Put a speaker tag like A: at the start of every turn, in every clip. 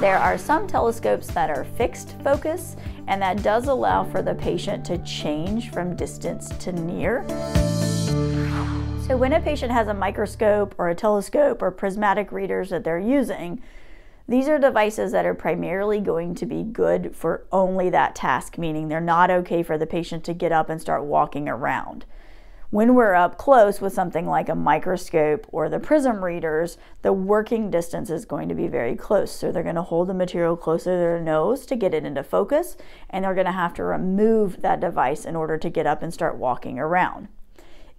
A: There are some telescopes that are fixed focus, and that does allow for the patient to change from distance to near. So when a patient has a microscope or a telescope or prismatic readers that they're using, these are devices that are primarily going to be good for only that task, meaning they're not okay for the patient to get up and start walking around. When we're up close with something like a microscope or the prism readers, the working distance is going to be very close. So they're going to hold the material closer to their nose to get it into focus, and they're going to have to remove that device in order to get up and start walking around.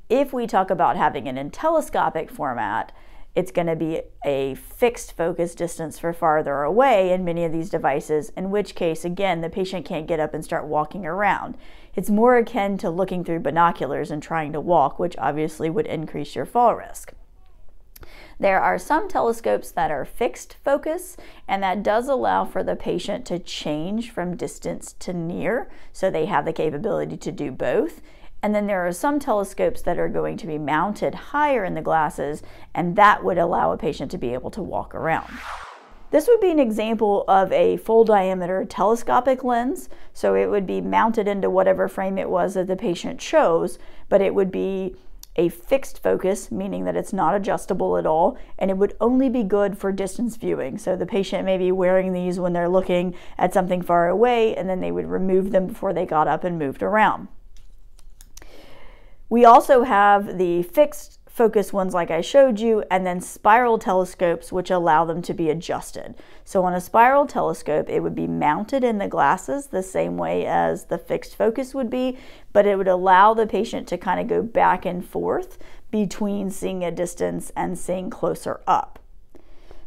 A: If we talk about having it in telescopic format, it's going to be a fixed focus distance for farther away in many of these devices, in which case, again, the patient can't get up and start walking around. It's more akin to looking through binoculars and trying to walk, which obviously would increase your fall risk. There are some telescopes that are fixed focus, and that does allow for the patient to change from distance to near, so they have the capability to do both. And then there are some telescopes that are going to be mounted higher in the glasses, and that would allow a patient to be able to walk around. This would be an example of a full diameter telescopic lens. So it would be mounted into whatever frame it was that the patient chose, but it would be a fixed focus, meaning that it's not adjustable at all, and it would only be good for distance viewing. So the patient may be wearing these when they're looking at something far away, and then they would remove them before they got up and moved around. We also have the fixed focus ones like I showed you, and then spiral telescopes which allow them to be adjusted. So on a spiral telescope, it would be mounted in the glasses the same way as the fixed focus would be, but it would allow the patient to kind of go back and forth between seeing a distance and seeing closer up.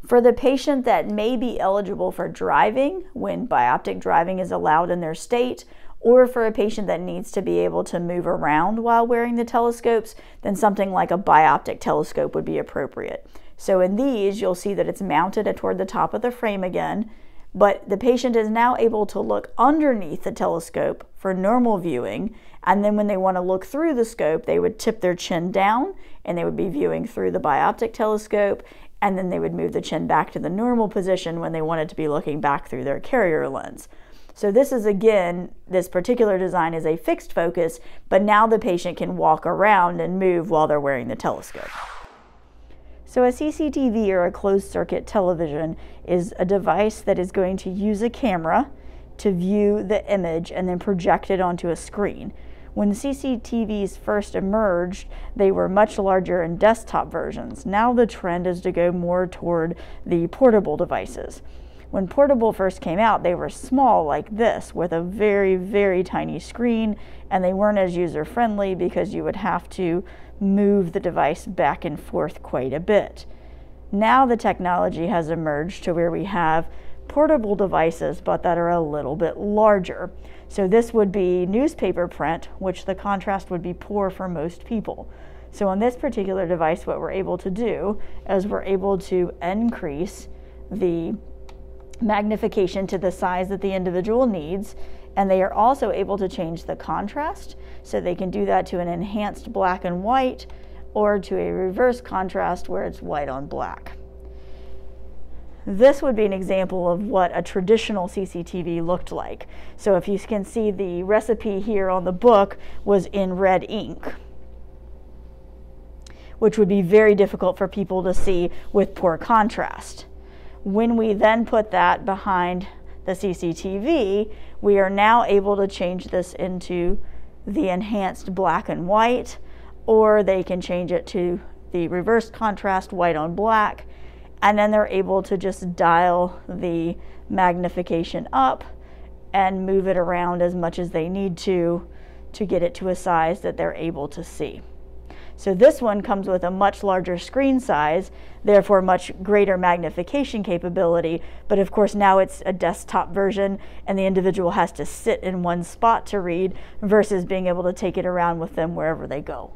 A: For the patient that may be eligible for driving, when bioptic driving is allowed in their state, or for a patient that needs to be able to move around while wearing the telescopes, then something like a bioptic telescope would be appropriate. So in these, you'll see that it's mounted toward the top of the frame again, but the patient is now able to look underneath the telescope for normal viewing, and then when they want to look through the scope, they would tip their chin down, and they would be viewing through the bioptic telescope, and then they would move the chin back to the normal position when they wanted to be looking back through their carrier lens. So this is, again, this particular design is a fixed focus, but now the patient can walk around and move while they're wearing the telescope. So a CCTV, or a closed circuit television, is a device that is going to use a camera to view the image and then project it onto a screen. When the CCTVs first emerged, they were much larger in desktop versions. Now the trend is to go more toward the portable devices. When portable first came out, they were small like this with a very, very tiny screen, and they weren't as user-friendly because you would have to move the device back and forth quite a bit. Now the technology has emerged to where we have portable devices, but that are a little bit larger. So this would be newspaper print, which the contrast would be poor for most people. So on this particular device, what we're able to do is we're able to increase the magnification to the size that the individual needs, and they are also able to change the contrast, so they can do that to an enhanced black and white or to a reverse contrast where it's white on black. This would be an example of what a traditional CCTV looked like. So if you can see, the recipe here on the book was in red ink, which would be very difficult for people to see with poor contrast. When we then put that behind the CCTV, we are now able to change this into the enhanced black and white, or they can change it to the reverse contrast, white on black, and then they're able to just dial the magnification up and move it around as much as they need to get it to a size that they're able to see. So this one comes with a much larger screen size, therefore much greater magnification capability, but of course now it's a desktop version and the individual has to sit in one spot to read versus being able to take it around with them wherever they go.